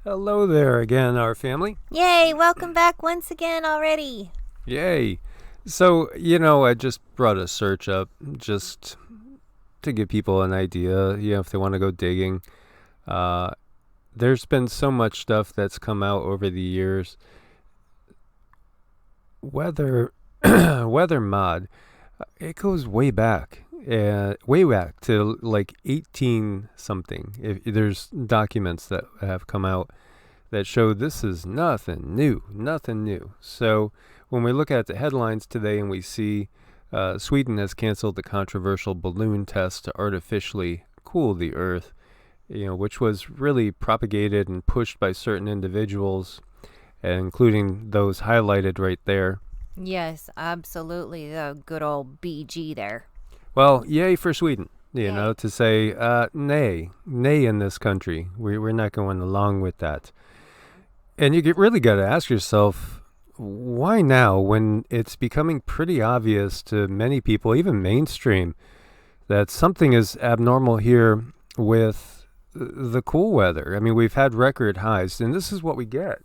Hello there again, our family. Yay, welcome back once again already. Yay. So, I just brought a search up just to give people an idea, if they want to go digging. There's been so much stuff that's come out over the years. Weather, weather mod, it goes way back. Way back to like 18 something. There's documents that have come out that show this is nothing new. So when we look at the headlines today and we see Sweden has canceled the controversial balloon test to artificially cool the Earth, which was really propagated and pushed by certain individuals, including those highlighted right there. Yes, absolutely. The good old BG there. Well, yay for Sweden, Yay. to say nay in this country. We're not going along with that. And you really got to ask yourself, why now when it's becoming pretty obvious to many people, even mainstream, that something is abnormal here with the cool weather? I mean, we've had record highs, and this is what we get.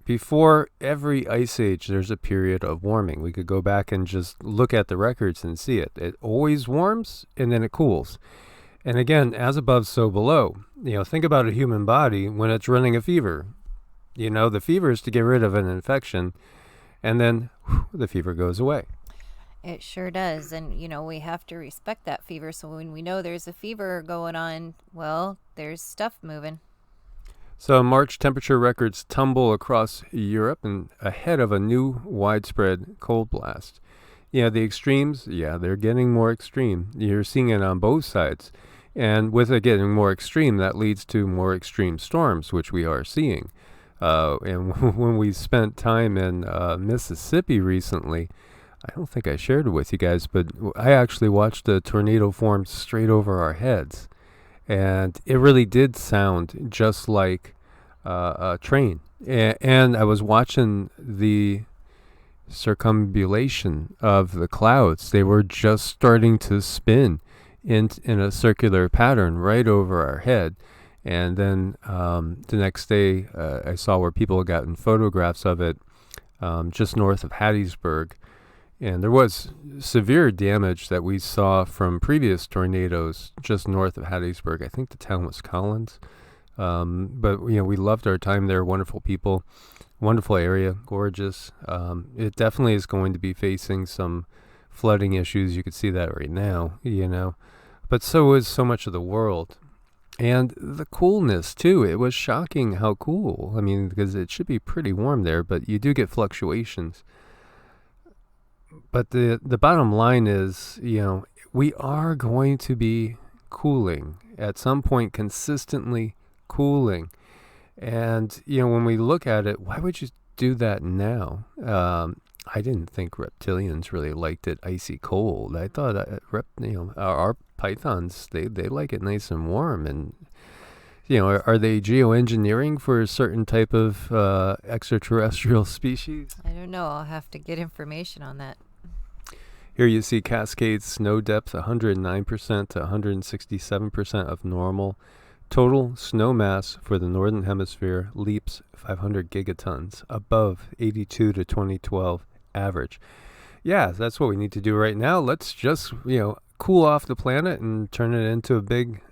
Before every ice age, there's a period of warming. We could go back and just look at the records and see it. It always warms, and then it cools. And again, as above, so below. Think about a human body when it's running a fever. The fever is to get rid of an infection, and then the fever goes away. It sure does. And, we have to respect that fever. So when we know there's a fever going on, well, there's stuff moving. So March temperature records tumble across Europe and ahead of a new widespread cold blast. The extremes, they're getting more extreme. You're seeing it on both sides. And with it getting more extreme, that leads to more extreme storms, which we are seeing. And when we spent time in Mississippi recently, I don't think I shared it with you guys, but I actually watched a tornado form straight over our heads. And it really did sound just like a train. And I was watching the circumambulation of the clouds. They were just starting to spin in a circular pattern right over our head. And then the next day, I saw where people had gotten photographs of it just north of Hattiesburg. And there was severe damage that we saw from previous tornadoes just north of Hattiesburg. I think the town was Collins. But, we loved our time there. Wonderful people, wonderful area, gorgeous. It definitely is going to be facing some flooding issues. You could see that right now, But so is so much of the world. And the coolness, too. It was shocking how cool. I mean, because it should be pretty warm there, but you do get fluctuations. But the bottom line is, we are going to be cooling at some point, consistently cooling. And, when we look at it, why would you do that now? I didn't think reptilians really liked it icy cold. I thought, our pythons, they like it nice and warm. And, are they geoengineering for a certain type of extraterrestrial species? I don't know. I'll have to get information on that. Here you see Cascades snow depth 109% to 167% of normal. Total snow mass for the Northern Hemisphere leaps 500 gigatons, above 82 to 2012 average. Yeah, that's what we need to do right now. Let's just, cool off the planet and turn it into a big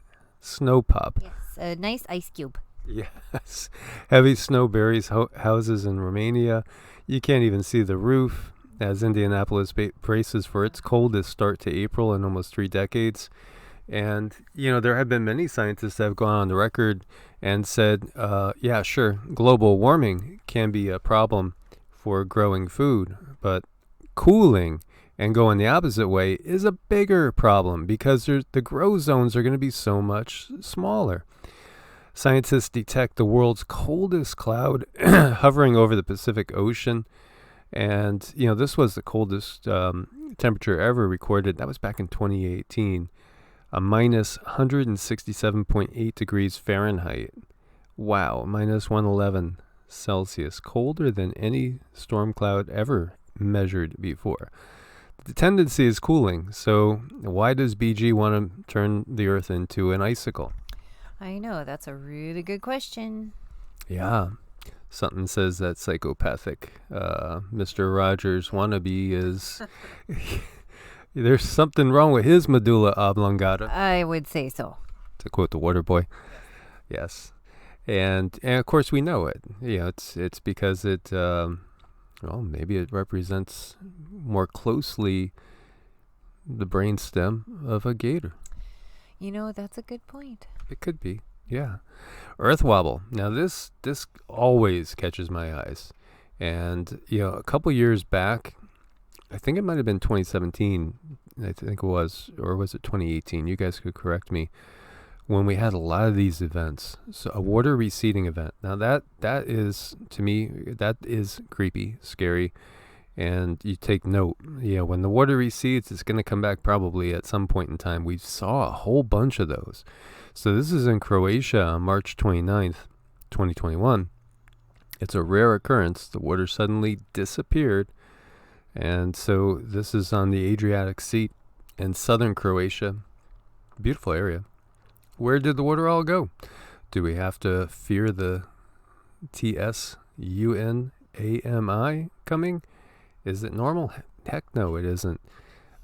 snow pop. Yes, a nice ice cube. Yes. Heavy snow buries houses in Romania. You can't even see the roof, as Indianapolis braces for its coldest start to April in almost 3 decades. And, there have been many scientists that have gone on the record and said, yeah, sure, global warming can be a problem for growing food, but cooling and going the opposite way is a bigger problem because the grow zones are going to be so much smaller. Scientists detect the world's coldest cloud hovering over the Pacific Ocean. And, this was the coldest temperature ever recorded. That was back in 2018. A minus 167.8 degrees Fahrenheit. Wow, minus 111 Celsius. Colder than any storm cloud ever measured before. The tendency is cooling, so why does BG want to turn the Earth into an icicle? I know, that's a really good question. Yeah. Something says that psychopathic Mr. Rogers wannabe is... There's something wrong with his medulla oblongata, I would say so. to quote the water boy. Yes. And of course we know it. It's because it, maybe it represents more closely the brainstem of a gator. That's a good point. It could be, yeah. Earth wobble. Now this always catches my eyes. And, a couple years back, I think it might have been 2017, I think it was, or was it 2018? You guys could correct me. When we had a lot of these events. So a water receding event. Now that is, to me, that is creepy, scary. And you take note, when the water recedes, it's going to come back probably at some point in time. We saw a whole bunch of those. So this is in Croatia on March 29th, 2021. It's a rare occurrence. The water suddenly disappeared. And so this is on the Adriatic Sea in southern Croatia. Beautiful area. Where did the water all go? Do we have to fear the tsunami coming? Is it normal? Heck no, it isn't.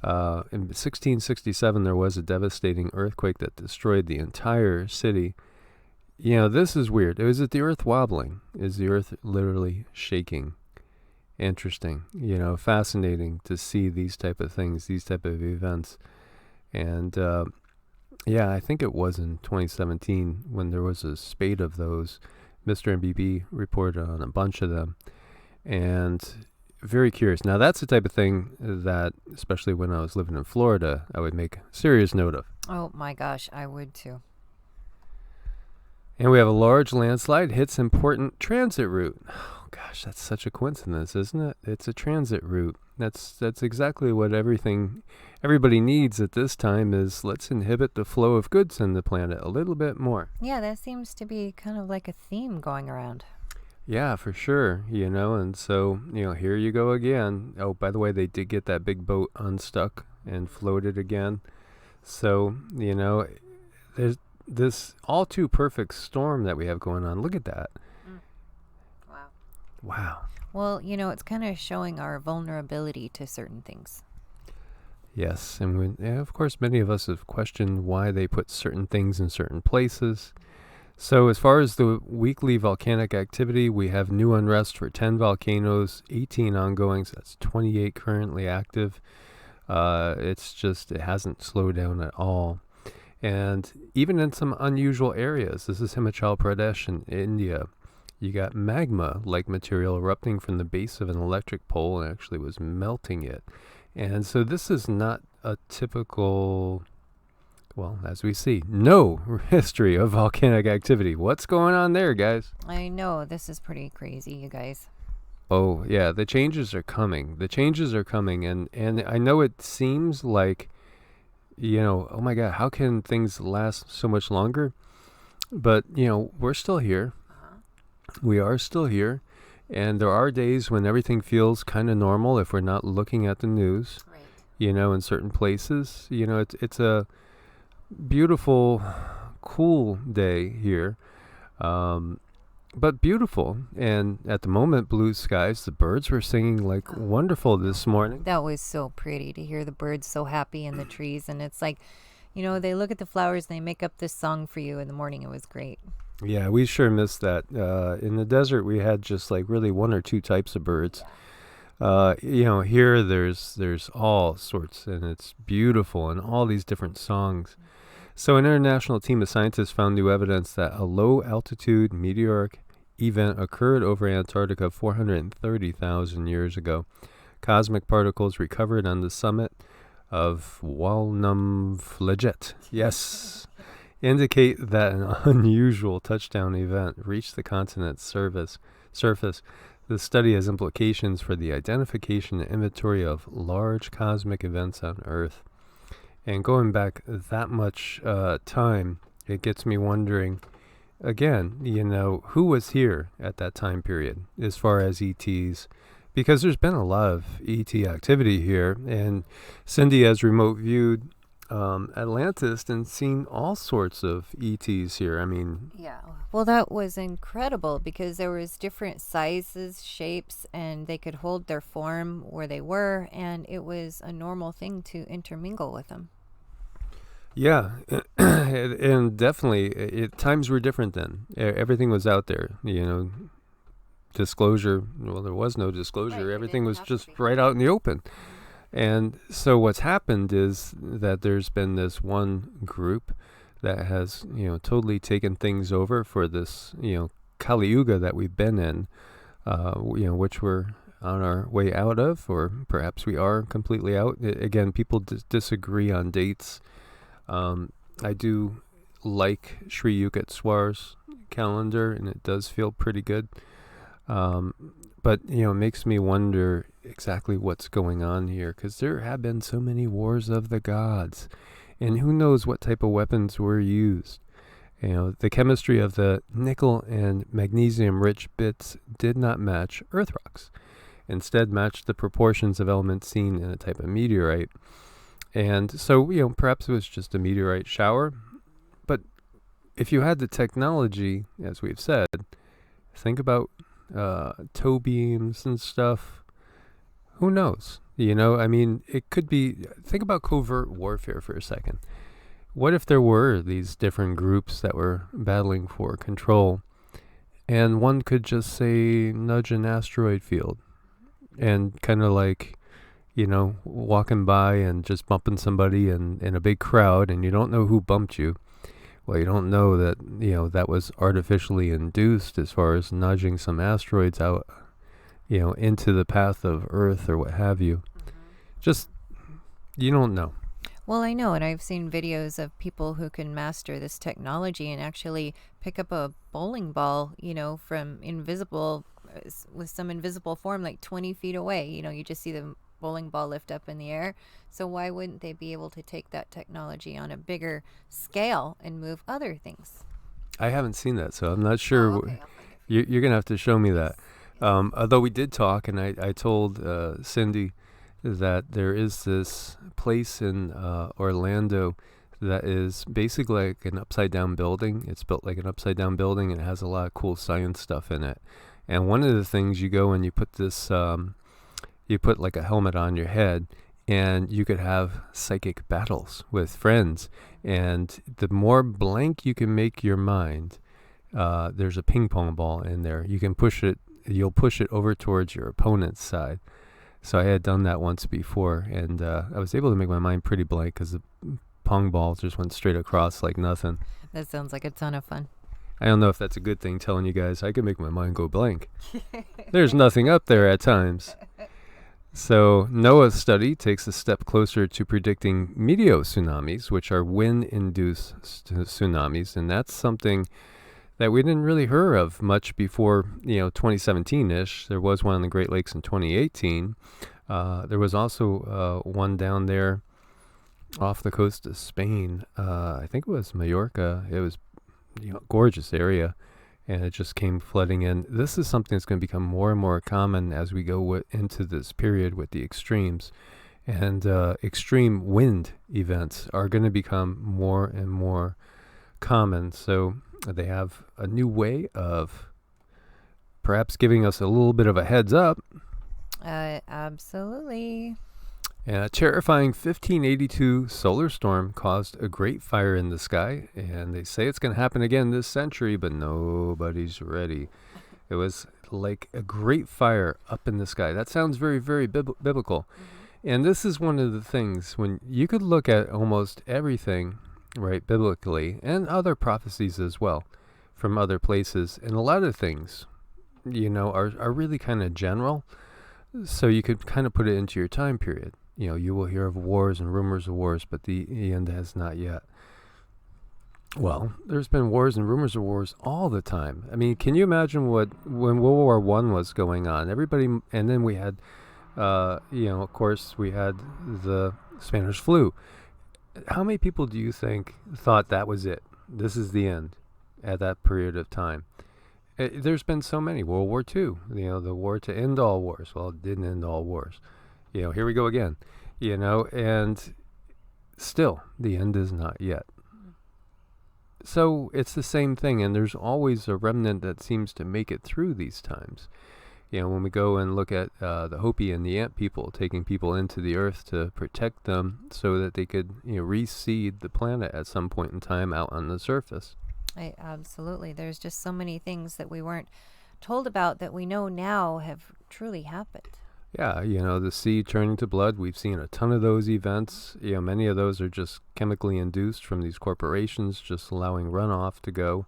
In 1667, there was a devastating earthquake that destroyed the entire city. This is weird. Is it the earth wobbling? Is the earth literally shaking? Interesting. Fascinating to see these type of things, these type of events. And I think it was in 2017 when there was a spate of those. Mr. MBB reported on a bunch of them. And very curious. Now, that's the type of thing that, especially when I was living in Florida, I would make serious note of. Oh my gosh, I would too. And we have a large landslide hits important transit route. Oh gosh, that's such a coincidence, isn't it? It's a transit route. That's exactly what everybody needs at this time is let's inhibit the flow of goods in the planet a little bit more. Yeah, that seems to be kind of like a theme going around. Yeah, for sure, and so, here you go again. Oh, by the way, they did get that big boat unstuck and floated again. So, there's this all too perfect storm that we have going on. Look at that. Wow. Well, it's kind of showing our vulnerability to certain things. Yes, and of course, many of us have questioned why they put certain things in certain places. So as far as the weekly volcanic activity, we have new unrest for 10 volcanoes, 18 ongoing, so that's 28 currently active. It hasn't slowed down at all. And even in some unusual areas, this is Himachal Pradesh in India, you got magma-like material erupting from the base of an electric pole and actually was melting it. And so this is not a typical... Well, as we see, no history of volcanic activity. What's going on there, guys? I know, this is pretty crazy, you guys. Oh, yeah, the changes are coming. And I know it seems like, oh my God, how can things last so much longer? But, we're still here. We are still here. And there are days when everything feels kind of normal if we're not looking at the news. Right. In certain places. It's a beautiful, cool day here, but beautiful. And at the moment, blue skies. The birds were singing like wonderful this morning. That was so pretty to hear the birds so happy in the trees. And it's like, they look at the flowers and they make up this song for you in the morning. It was great. Yeah, we sure missed that. In the desert, we had just like really one or two types of birds. Here there's all sorts, and it's beautiful, and all these different songs. So an international team of scientists found new evidence that a low-altitude meteoric event occurred over Antarctica 430,000 years ago. Cosmic particles recovered on the summit of Walnumfleget, yes, indicate that an unusual touchdown event reached the continent's surface. The study has implications for the identification and inventory of large cosmic events on Earth. And going back that much time, it gets me wondering, again, who was here at that time period as far as ETs? Because there's been a lot of ET activity here. And Cindy has remote viewed Atlantis and seen all sorts of ETs here. I mean, Yeah. Well, that was incredible because there was different sizes, shapes, and they could hold their form where they were, and it was a normal thing to intermingle with them. yeah, and definitely, times were different then. Everything was out there, disclosure. Well, there was no disclosure. Right, Everything was just right out in the open. And so what's happened is that there's been this one group that has, totally taken things over for this, Kali Yuga that we've been in, which we're on our way out of, or perhaps we are completely out. Again, people disagree on dates. I do like Sri Yukteswar's calendar, and it does feel pretty good. But, it makes me wonder exactly what's going on here, because there have been so many wars of the gods, and who knows what type of weapons were used. The chemistry of the nickel and magnesium-rich bits did not match Earth rocks. Instead, matched the proportions of elements seen in a type of meteorite. And so, perhaps it was just a meteorite shower. But if you had the technology, as we've said, think about tow beams and stuff. Who knows? I mean, it could be. Think about covert warfare for a second. What if there were these different groups that were battling for control, and one could just say nudge an asteroid field, and kind of like, walking by and just bumping somebody in a big crowd, and you don't know who bumped you. Well, you don't know that, that was artificially induced as far as nudging some asteroids out, into the path of Earth or what have you. Just, you don't know. Well, I know, and I've seen videos of people who can master this technology and actually pick up a bowling ball, from invisible, with some invisible form, like 20 feet away. You just see the bowling ball lift up in the air. So why wouldn't they be able to take that technology on a bigger scale and move other things? I haven't seen that, so I'm not sure. Oh, okay. You're going to have to show me that. Although we did talk, and I told Cindy that there is this place in Orlando that is basically like an upside-down building. It's built like an upside-down building, and it has a lot of cool science stuff in it. And one of the things, you go and you put this, you put like a helmet on your head, and you could have psychic battles with friends. And the more blank you can make your mind, there's a ping pong ball in there. You can push it, you'll push it over towards your opponent's side. So I had done that once before, and I was able to make my mind pretty blank because the pong ball just went straight across like nothing. That sounds like a ton of fun. I don't know if that's a good thing, telling you guys I can make my mind go blank. There's nothing up there at times. So NOAA's study takes a step closer to predicting meteo tsunamis, which are wind-induced tsunamis, and that's something that we didn't really hear of much before, 2017-ish. There was one in the Great Lakes in 2018. There was also one down there off the coast of Spain. I think it was Mallorca. It was, gorgeous area, and it just came flooding in. This is something that's going to become more and more common as we go into this period with the extremes. And extreme wind events are going to become more and more common. So they have a new way of perhaps giving us a little bit of a heads up. Absolutely. A terrifying 1582 solar storm caused a great fire in the sky, and they say it's going to happen again this century, but nobody's ready. It was like a great fire up in the sky. That sounds very, very biblical. And this is one of the things, when you could look at almost everything, right, biblically, and other prophecies as well from other places, and a lot of things, are really kind of general. So you could kind of put it into your time period. You will hear of wars and rumors of wars, but the end has not yet. Well, there's been wars and rumors of wars all the time. I mean, can you imagine when World War I was going on? Everybody, and then we had, of course, we had the Spanish flu. How many people do you think thought that was it? This is the end at that period of time. There's been so many. World War II, the war to end all wars. Well, it didn't end all wars. Here we go again, and Still, the end is not yet. So it's the same thing, and there's always a remnant that seems to make it through these times. When we go and look at the Hopi and the Ant people, taking people into the earth to protect them so that they could reseed the planet at some point in time out on the surface. Absolutely. There's just so many things that we weren't told about that we know now have truly happened. Yeah, the sea turning to blood, we've seen a ton of those events. Many of those are just chemically induced from these corporations just allowing runoff to go,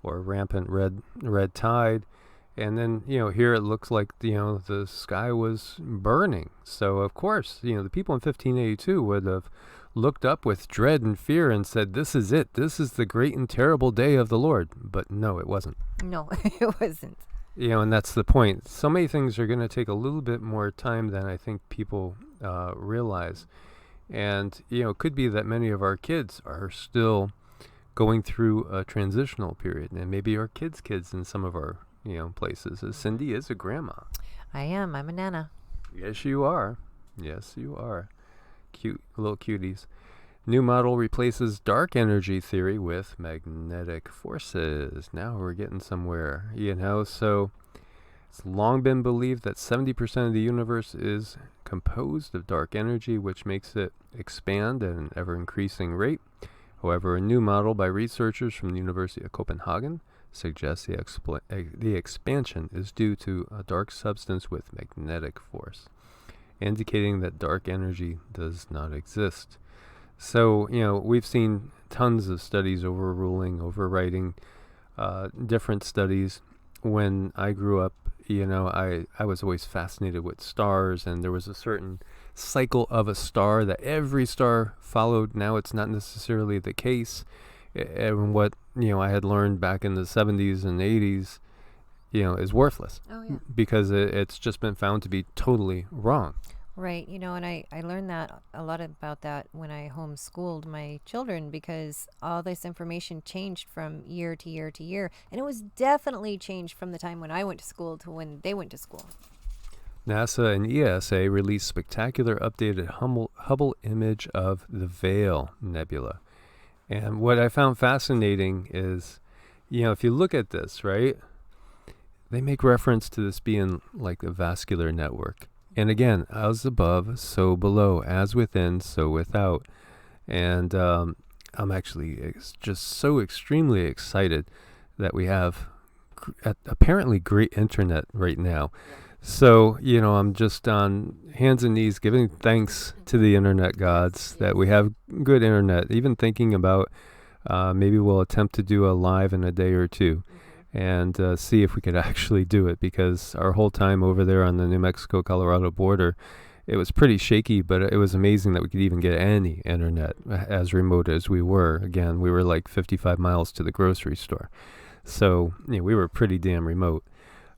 or rampant red tide. And then, here it looks like, the sky was burning. So, of course, the people in 1582 would have looked up with dread and fear and said, this is it. This is the great and terrible day of the Lord. But no, it wasn't. No, it wasn't. And that's the point. So many things are going to take a little bit more time than I think people realize. And, it could be that many of our kids are still going through a transitional period. And maybe our kids' kids in some of our, places. Cindy is a grandma. I am. I'm a nana. Yes, you are. Yes, you are. Cute little cuties. New model replaces dark energy theory with magnetic forces. Now we're getting somewhere, So it's long been believed that 70% of the universe is composed of dark energy, which makes it expand at an ever-increasing rate. However, a new model by researchers from the University of Copenhagen suggests the expansion is due to a dark substance with magnetic force, indicating that dark energy does not exist. So, we've seen tons of studies overwriting different studies. When I grew up, I was always fascinated with stars, and there was a certain cycle of a star that every star followed. Now it's not necessarily the case. And what, I had learned back in the 70s and 80s, is worthless. Oh, yeah. Because it's just been found to be totally wrong. Right. And I learned that a lot about that when I homeschooled my children, because all this information changed from year to year to year. And it was definitely changed from the time when I went to school to when they went to school. NASA and ESA released spectacular updated Hubble image of the Veil Nebula. And what I found fascinating is, if you look at this, right, they make reference to this being like a vascular network. And again, as above, so below, as within, so without. And I'm actually just so extremely excited that we have apparently great internet right now. So, I'm just on hands and knees giving thanks to the internet gods that we have good internet. Even thinking about maybe we'll attempt to do a live in a day or two. And see if we could actually do it, because our whole time over there on the New Mexico-Colorado border, it was pretty shaky, but it was amazing that we could even get any internet as remote as we were. Again, we were like 55 miles to the grocery store. So we were pretty damn remote.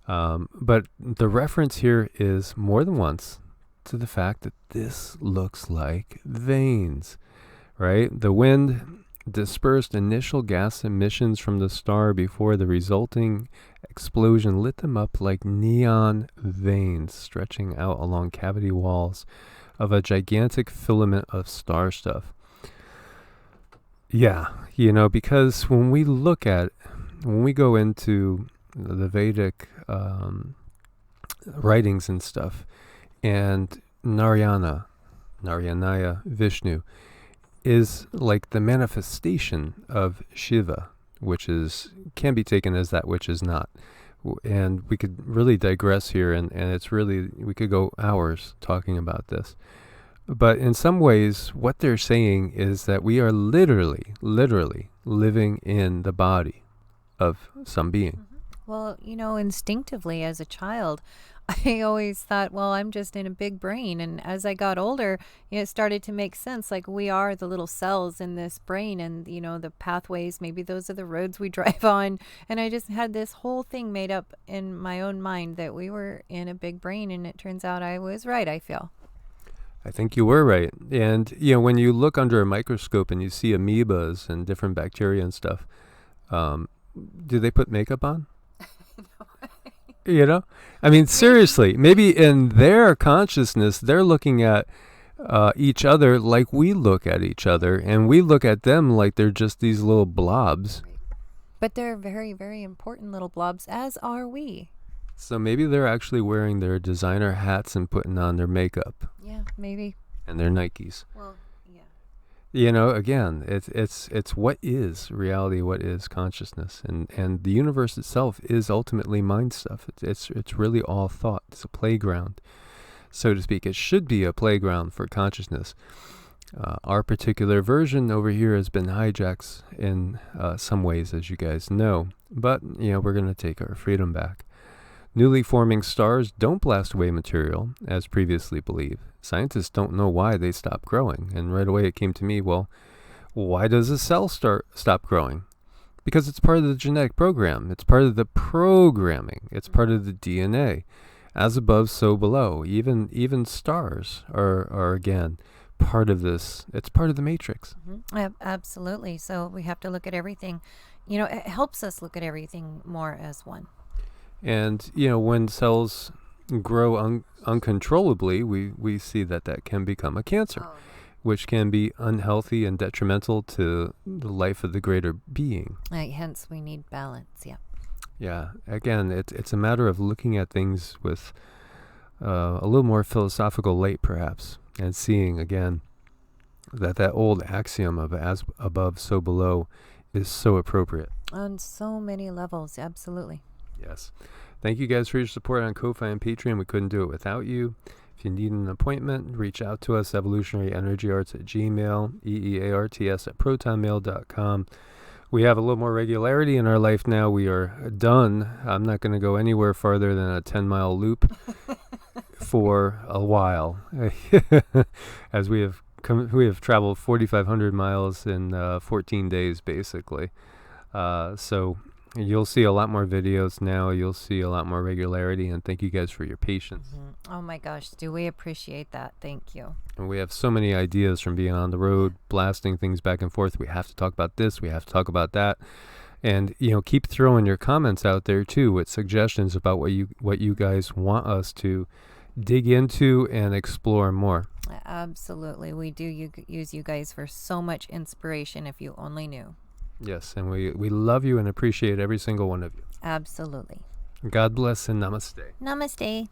But the reference here is more than once to the fact that this looks like veins, right? The wind dispersed initial gas emissions from the star before the resulting explosion lit them up like neon veins stretching out along cavity walls of a gigantic filament of star stuff. Yeah, because when we go into the Vedic writings and stuff, and Narayana, Vishnu, is like the manifestation of Shiva, which can be taken as that which is not. And we could really digress here, and we could go hours talking about this. But in some ways, what they're saying is that we are literally living in the body of some being. Well, instinctively as a child, I always thought, well, I'm just in a big brain. And as I got older, it started to make sense. Like, we are the little cells in this brain, and, the pathways, maybe those are the roads we drive on. And I just had this whole thing made up in my own mind that we were in a big brain. And it turns out I was right, I feel. I think you were right. And, when you look under a microscope and you see amoebas and different bacteria and stuff, do they put makeup on? I mean, seriously, maybe in their consciousness, they're looking at each other like we look at each other, and we look at them like they're just these little blobs. Right. But they're very, very important little blobs, as are we. So maybe they're actually wearing their designer hats and putting on their makeup. Yeah, maybe. And their Nikes. Well, yeah. You know, again, it's what is reality, what is consciousness, and the universe itself is ultimately mind stuff. It's really all thought. It's a playground, so to speak. It should be a playground for consciousness. Our particular version over here has been hijacked in some ways, as you guys know. But, we're going to take our freedom back. Newly forming stars don't blast away material, as previously believed. Scientists don't know why they stop growing. And right away it came to me, well, why does a cell stop growing? Because it's part of the genetic program. It's part of the programming. It's part of the DNA. As above, so below. Even stars are again, part of this. It's part of the matrix. Mm-hmm. Absolutely. So we have to look at everything. It helps us look at everything more as one. And, when cells grow uncontrollably, we see that can become a cancer, which can be unhealthy and detrimental to the life of the greater being. Hence, we need balance, yeah. Yeah, again, it's a matter of looking at things with a little more philosophical light, perhaps, and seeing, again, that old axiom of as above, so below is so appropriate. On so many levels, absolutely. Yes. Thank you guys for your support on Ko-Fi and Patreon. We couldn't do it without you. If you need an appointment, reach out to us, evolutionaryenergyarts at Gmail, EEARTS at protonmail.com. We have a little more regularity in our life now. We are done. I'm not going to go anywhere farther than a 10-mile loop for a while, as we have traveled 4,500 miles in 14 days, basically. So you'll see a lot more videos now. You'll see a lot more regularity, and thank you guys for your patience. Mm-hmm. Oh my gosh, do we appreciate that? Thank you. And we have so many ideas from being on the road, blasting things back and forth. We have to talk about this. We have to talk about that. And, keep throwing your comments out there, too, with suggestions about what you guys want us to dig into and explore more. Absolutely. We do use you guys for so much inspiration, if you only knew. Yes, and we love you and appreciate every single one of you. Absolutely. God bless and namaste. Namaste.